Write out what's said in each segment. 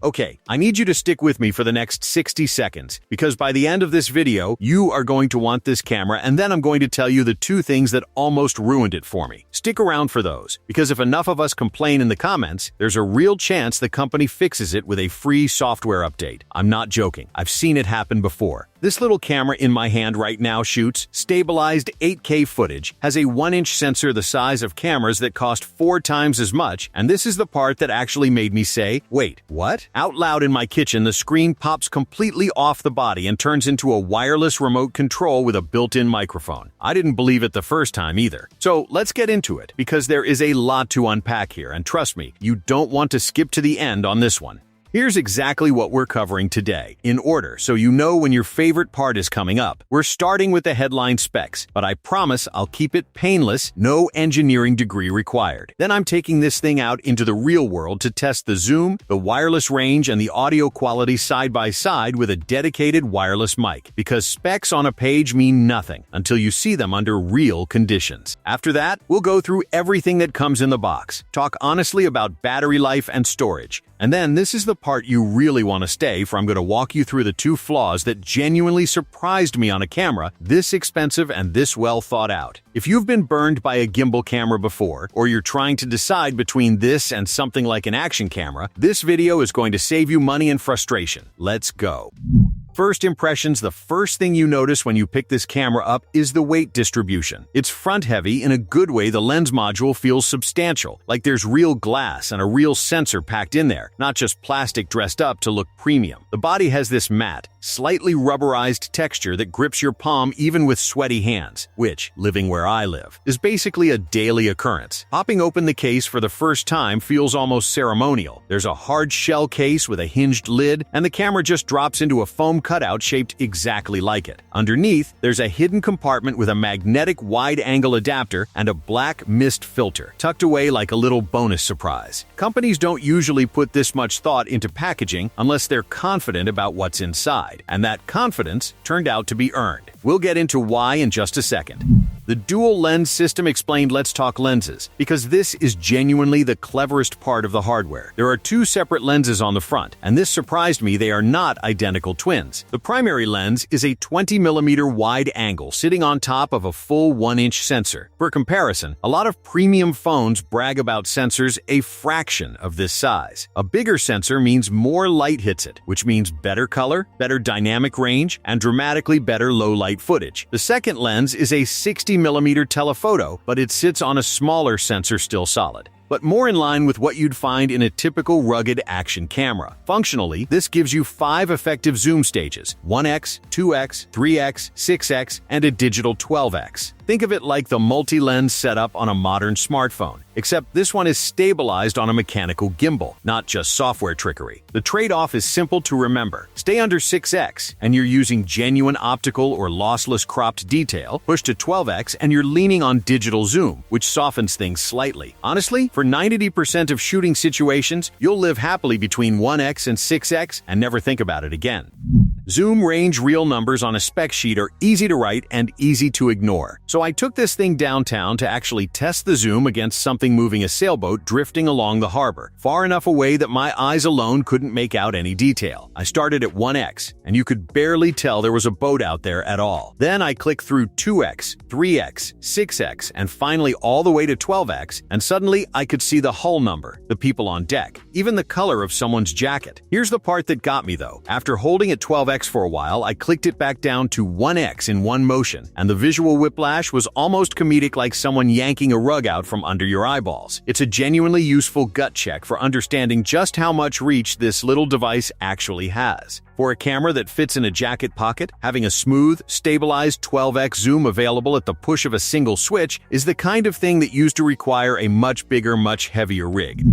Okay, I need you to stick with me for the next 60 seconds, because by the end of this video, you are going to want this camera, and then I'm going to tell you the two things that almost ruined it for me. Stick around for those, because if enough of us complain in the comments, there's a real chance the company fixes it with a free software update. I'm not joking. I've seen it happen before. This little camera in my hand right now shoots stabilized 8K footage, has a 1-inch sensor the size of cameras that cost 4 times as much, and this is the part that actually made me say, wait, what? Out loud in my kitchen, the screen pops completely off the body and turns into a wireless remote control with a built-in microphone. I didn't believe it the first time either. So let's get into it, because there is a lot to unpack here, and trust me, you don't want to skip to the end on this one. Here's exactly what we're covering today, in order, so you know when your favorite part is coming up. We're starting with the headline specs, but I promise I'll keep it painless, no engineering degree required. Then I'm taking this thing out into the real world to test the zoom, the wireless range, and the audio quality side by side with a dedicated wireless mic, because specs on a page mean nothing until you see them under real conditions. After that, we'll go through everything that comes in the box, talk honestly about battery life and storage, and then this is the part you really want to stay for. I'm going to walk you through the 2 flaws that genuinely surprised me on a camera this expensive and this well thought out. If you've been burned by a gimbal camera before, or you're trying to decide between this and something like an action camera, this video is going to save you money and frustration. Let's go. First impressions, the first thing you notice when you pick this camera up is the weight distribution. It's front-heavy in a good way. The lens module feels substantial, like there's real glass and a real sensor packed in there, not just plastic dressed up to look premium. The body has this matte, slightly rubberized texture that grips your palm even with sweaty hands, which, living where I live, is basically a daily occurrence. Popping open the case for the first time feels almost ceremonial. There's a hard shell case with a hinged lid, and the camera just drops into a foam cutout shaped exactly like it. Underneath, there's a hidden compartment with a magnetic wide-angle adapter and a black mist filter, tucked away like a little bonus surprise. Companies don't usually put this much thought into packaging unless they're confident about what's inside, and that confidence turned out to be earned. We'll get into why in just a second. The dual lens system explained. Let's talk lenses, because this is genuinely the cleverest part of the hardware. There are 2 separate lenses on the front, and this surprised me. They are not identical twins. The primary lens is a 20mm wide angle sitting on top of a full 1-inch sensor. For comparison, a lot of premium phones brag about sensors a fraction of this size. A bigger sensor means more light hits it, which means better color, better dynamic range, and dramatically better low-light footage. The second lens is a 60mm telephoto, but it sits on a smaller sensor, still solid, but more in line with what you'd find in a typical rugged action camera. Functionally, this gives you 5 effective zoom stages: 1x, 2x, 3x, 6x, and a digital 12x. Think of it like the multi-lens setup on a modern smartphone, except this one is stabilized on a mechanical gimbal, not just software trickery. The trade-off is simple to remember. Stay under 6x, and you're using genuine optical or lossless cropped detail. Push to 12x, and you're leaning on digital zoom, which softens things slightly. Honestly, for 90% of shooting situations, you'll live happily between 1x and 6x and never think about it again. Zoom range real numbers on a spec sheet are easy to write and easy to ignore. So I took this thing downtown to actually test the zoom against something moving a sailboat drifting along the harbor, far enough away that my eyes alone couldn't make out any detail. I started at 1x, and you could barely tell there was a boat out there at all. Then I clicked through 2x, 3x, 6x, and finally all the way to 12x, and suddenly I could see the hull number, the people on deck, even the color of someone's jacket. Here's the part that got me though. After holding at 12x for a while, I clicked it back down to 1x in one motion, and the visual whiplash was almost comedic, like someone yanking a rug out from under your eyeballs. It's a genuinely useful gut check for understanding just how much reach this little device actually has. For a camera that fits in a jacket pocket, having a smooth, stabilized 12x zoom available at the push of a single switch is the kind of thing that used to require a much bigger, much heavier rig.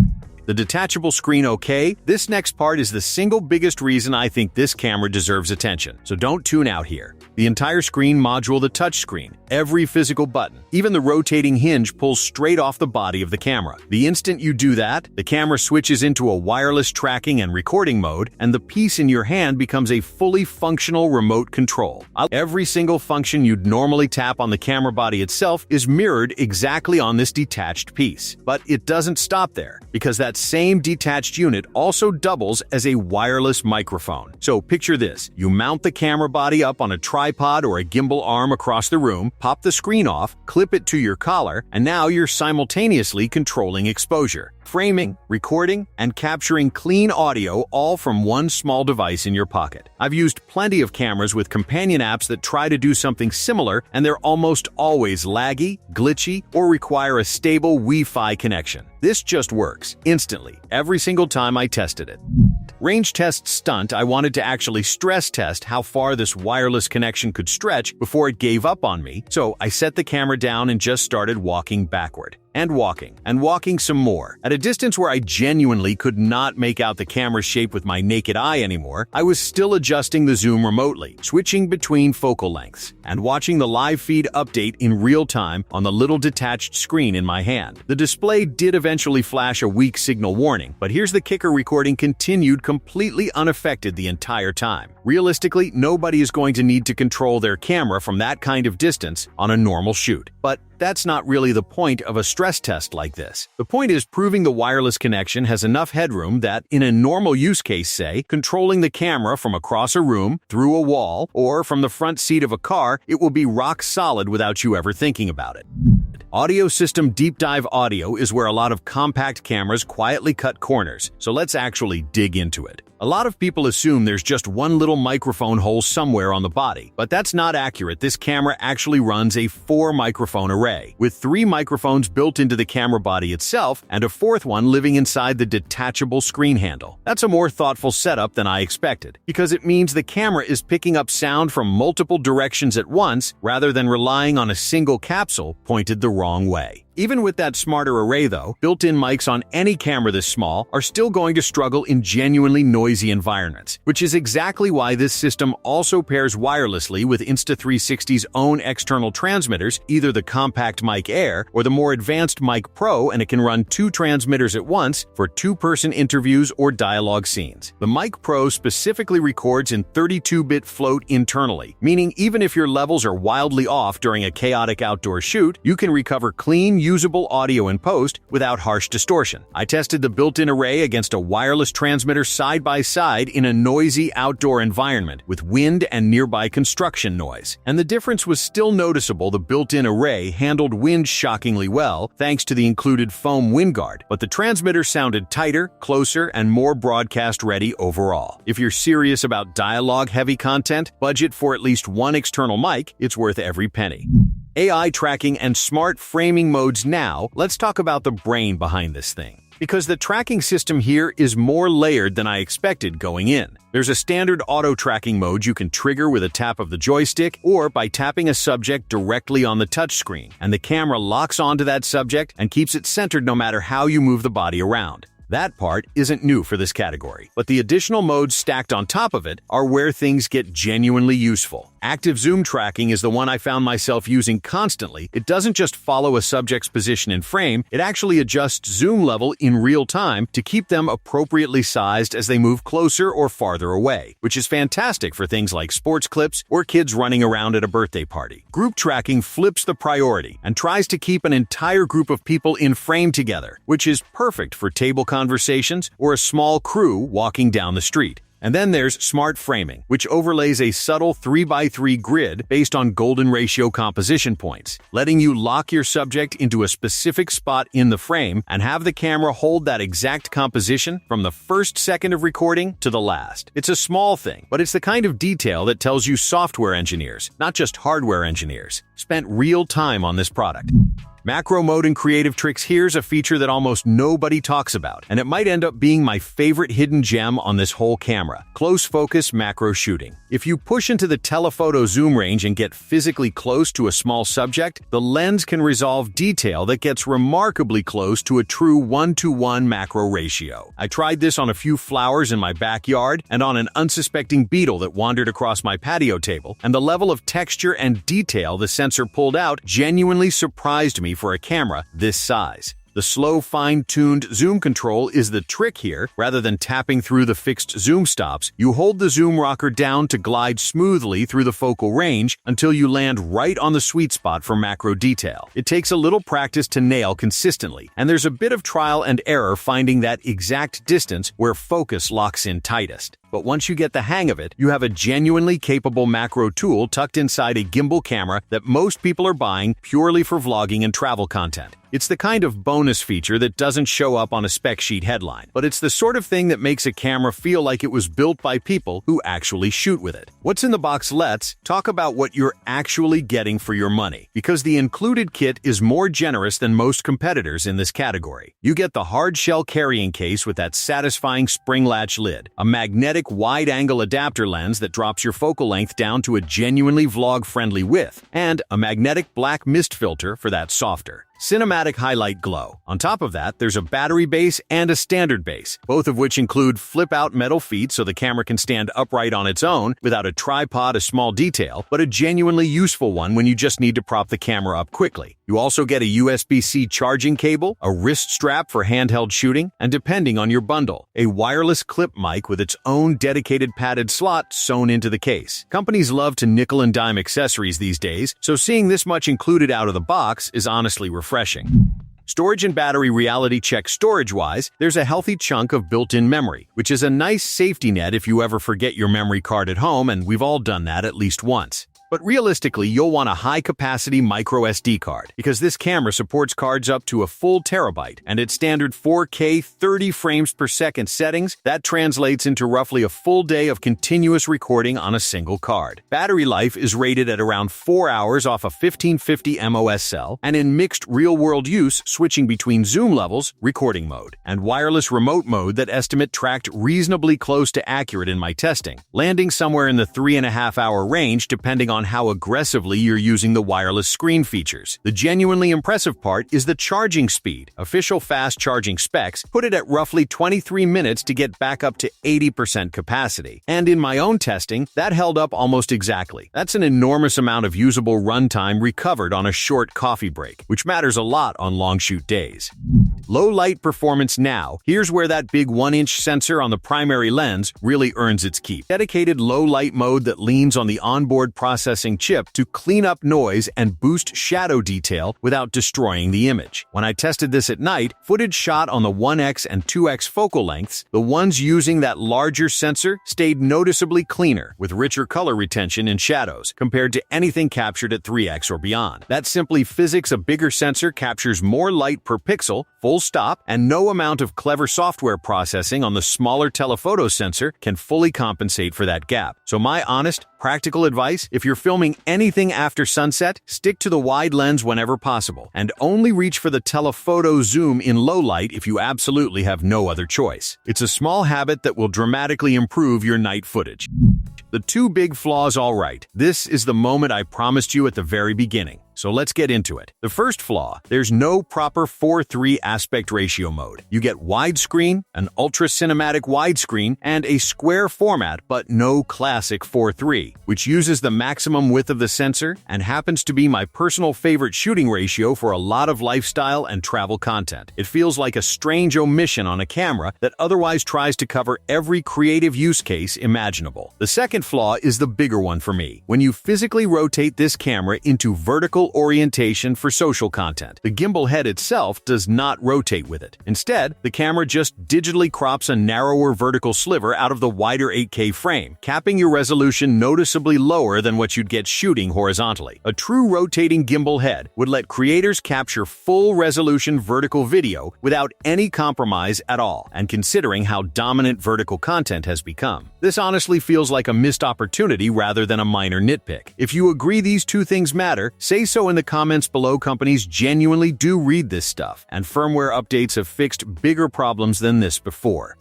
The detachable screen okay? This next part is the single biggest reason I think this camera deserves attention, so don't tune out here. The entire screen module, the touchscreen, every physical button, even the rotating hinge pulls straight off the body of the camera. The instant you do that, the camera switches into a wireless tracking and recording mode, and the piece in your hand becomes a fully functional remote control. Every single function you'd normally tap on the camera body itself is mirrored exactly on this detached piece. But it doesn't stop there, because that same detached unit also doubles as a wireless microphone. So picture this: you mount the camera body up on a tripod or a gimbal arm across the room, pop the screen off, clip it to your collar, and now you're simultaneously controlling exposure, framing, recording, and capturing clean audio, all from one small device in your pocket. I've used plenty of cameras with companion apps that try to do something similar, and they're almost always laggy, glitchy, or require a stable Wi-Fi connection. This just works instantly, every single time I tested it. Range test stunt, I wanted to actually stress test how far this wireless connection could stretch before it gave up on me, so I set the camera down and just started walking backward. And walking some more. At a distance where I genuinely could not make out the camera's shape with my naked eye anymore, I was still adjusting the zoom remotely, switching between focal lengths, and watching the live feed update in real time on the little detached screen in my hand. The display did eventually flash a weak signal warning, but here's the kicker: recording continued completely unaffected the entire time. Realistically, nobody is going to need to control their camera from that kind of distance on a normal shoot. But that's not really the point of a stress test like this. The point is proving the wireless connection has enough headroom that, in a normal use case, say, controlling the camera from across a room, through a wall, or from the front seat of a car, it will be rock solid without you ever thinking about it. Audio system deep dive audio is where a lot of compact cameras quietly cut corners, so let's actually dig into it. A lot of people assume there's just one little microphone hole somewhere on the body, but that's not accurate. This camera actually runs a 4-microphone array, with 3 microphones built into the camera body itself and a 4th one living inside the detachable screen handle. That's a more thoughtful setup than I expected, because it means the camera is picking up sound from multiple directions at once rather than relying on a single capsule pointed the wrong way. Even with that smarter array though, built-in mics on any camera this small are still going to struggle in genuinely noisy environments, which is exactly why this system also pairs wirelessly with Insta360's own external transmitters, either the Compact Mic Air or the more advanced Mic Pro, and it can run 2 transmitters at once for 2-person interviews or dialogue scenes. The Mic Pro specifically records in 32-bit float internally, meaning even if your levels are wildly off during a chaotic outdoor shoot, you can recover clean, usable audio in post without harsh distortion. I tested the built-in array against a wireless transmitter side by side in a noisy outdoor environment with wind and nearby construction noise, and the difference was still noticeable. The built-in array handled wind shockingly well thanks to the included foam wind guard, but the transmitter sounded tighter, closer, and more broadcast-ready overall. If you're serious about dialogue-heavy content, budget for at least one external mic. It's worth every penny. AI tracking and smart framing modes. Now, let's talk about the brain behind this thing, because the tracking system here is more layered than I expected going in. There's a standard auto-tracking mode you can trigger with a tap of the joystick or by tapping a subject directly on the touchscreen, and the camera locks onto that subject and keeps it centered no matter how you move the body around. That part isn't new for this category, but the additional modes stacked on top of it are where things get genuinely useful. Active zoom tracking is the one I found myself using constantly. It doesn't just follow a subject's position in frame, it actually adjusts zoom level in real time to keep them appropriately sized as they move closer or farther away, which is fantastic for things like sports clips or kids running around at a birthday party. Group tracking flips the priority and tries to keep an entire group of people in frame together, which is perfect for table conversations or a small crew walking down the street. And then there's smart framing, which overlays a subtle 3x3 grid based on golden ratio composition points, letting you lock your subject into a specific spot in the frame and have the camera hold that exact composition from the first second of recording to the last. It's a small thing, but it's the kind of detail that tells you software engineers, not just hardware engineers, spent real time on this product. Macro mode and creative tricks here's a feature that almost nobody talks about, and it might end up being my favorite hidden gem on this whole camera: close focus macro shooting. If you push into the telephoto zoom range and get physically close to a small subject, the lens can resolve detail that gets remarkably close to a true 1:1 macro ratio. I tried this on a few flowers in my backyard and on an unsuspecting beetle that wandered across my patio table, and the level of texture and detail the sensor pulled out genuinely surprised me for a camera this size. The slow, fine-tuned zoom control is the trick here. Rather than tapping through the fixed zoom stops, you hold the zoom rocker down to glide smoothly through the focal range until you land right on the sweet spot for macro detail. It takes a little practice to nail consistently, and there's a bit of trial and error finding that exact distance where focus locks in tightest. But once you get the hang of it, you have a genuinely capable macro tool tucked inside a gimbal camera that most people are buying purely for vlogging and travel content. It's the kind of bonus feature that doesn't show up on a spec sheet headline, but it's the sort of thing that makes a camera feel like it was built by people who actually shoot with it. What's in the box? Let's talk about what you're actually getting for your money, because the included kit is more generous than most competitors in this category. You get the hard shell carrying case with that satisfying spring latch lid, a magnetic wide-angle adapter lens that drops your focal length down to a genuinely vlog-friendly width, and a magnetic black mist filter for that softer, cinematic highlight glow. On top of that, there's a battery base and a standard base, both of which include flip-out metal feet so the camera can stand upright on its own without a tripod, a small detail, but a genuinely useful one when you just need to prop the camera up quickly. You also get a USB-C charging cable, a wrist strap for handheld shooting, and depending on your bundle, a wireless clip mic with its own dedicated padded slot sewn into the case. Companies love to nickel and dime accessories these days, so seeing this much included out of the box is honestly refreshing. Storage and battery reality check. Storage-wise, there's a healthy chunk of built-in memory, which is a nice safety net if you ever forget your memory card at home, and we've all done that at least once. But realistically, you'll want a high-capacity micro SD card, because this camera supports cards up to a full terabyte, and at standard 4K 30 frames per second settings, that translates into roughly a full day of continuous recording on a single card. Battery life is rated at around 4 hours off a 1550 MOS cell, and in mixed real-world use, switching between zoom levels, recording mode, and wireless remote mode that estimate tracked reasonably close to accurate in my testing, landing somewhere in the 3.5-hour range depending on how aggressively you're using the wireless screen features. The genuinely impressive part is the charging speed. Official fast charging specs put it at roughly 23 minutes to get back up to 80% capacity. And in my own testing, that held up almost exactly. That's an enormous amount of usable runtime recovered on a short coffee break, which matters a lot on long shoot days. Low light performance. Now, here's where that big 1-inch sensor on the primary lens really earns its keep. Dedicated low light mode that leans on the onboard processing chip to clean up noise and boost shadow detail without destroying the image. When I tested this at night, footage shot on the 1x and 2x focal lengths, the ones using that larger sensor stayed noticeably cleaner, with richer color retention in shadows, compared to anything captured at 3x or beyond. That's simply physics. A bigger sensor captures more light per pixel, full stop, and no amount of clever software processing on the smaller telephoto sensor can fully compensate for that gap. So my honest, practical advice: if you're filming anything after sunset, stick to the wide lens whenever possible, and only reach for the telephoto zoom in low light if you absolutely have no other choice. It's a small habit that will dramatically improve your night footage. The two big flaws. All right, this is the moment I promised you at the very beginning. So let's get into it. The first flaw: there's no proper 4:3 aspect ratio mode. You get widescreen, an ultra cinematic widescreen, and a square format, but no classic 4:3, which uses the maximum width of the sensor and happens to be my personal favorite shooting ratio for a lot of lifestyle and travel content. It feels like a strange omission on a camera that otherwise tries to cover every creative use case imaginable. The second flaw is the bigger one for me. When you physically rotate this camera into vertical orientation for social content, the gimbal head itself does not rotate with it. Instead, the camera just digitally crops a narrower vertical sliver out of the wider 8K frame, capping your resolution noticeably lower than what you'd get shooting horizontally. A true rotating gimbal head would let creators capture full-resolution vertical video without any compromise at all, and considering how dominant vertical content has become, this honestly feels like a missed opportunity rather than a minor nitpick. If you agree these two things matter, say so so in the comments below. Companies genuinely do read this stuff, and firmware updates have fixed bigger problems than this before.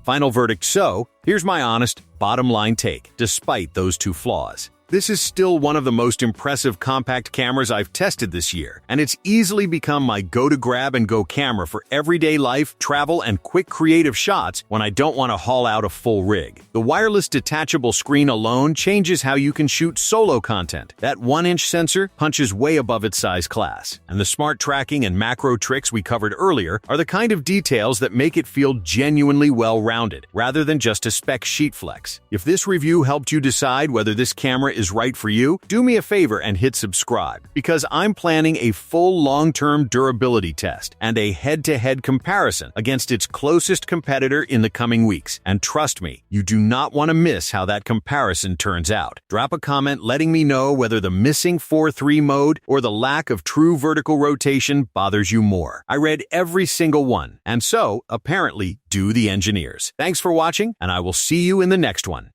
Final verdict. So, here's my honest, bottom line take, despite those two flaws. This is still one of the most impressive compact cameras I've tested this year, and it's easily become my go-to grab-and-go camera for everyday life, travel, and quick creative shots when I don't want to haul out a full rig. The wireless detachable screen alone changes how you can shoot solo content. That 1-inch sensor punches way above its size class, and the smart tracking and macro tricks we covered earlier are the kind of details that make it feel genuinely well-rounded, rather than just a spec sheet flex. If this review helped you decide whether this camera is right for you, do me a favor and hit subscribe, because I'm planning a full long-term durability test and a head-to-head comparison against its closest competitor in the coming weeks. And trust me, you do not want to miss how that comparison turns out. Drop a comment letting me know whether the missing 4:3 mode or the lack of true vertical rotation bothers you more. I read every single one, and so, apparently, do the engineers. Thanks for watching, and I will see you in the next one.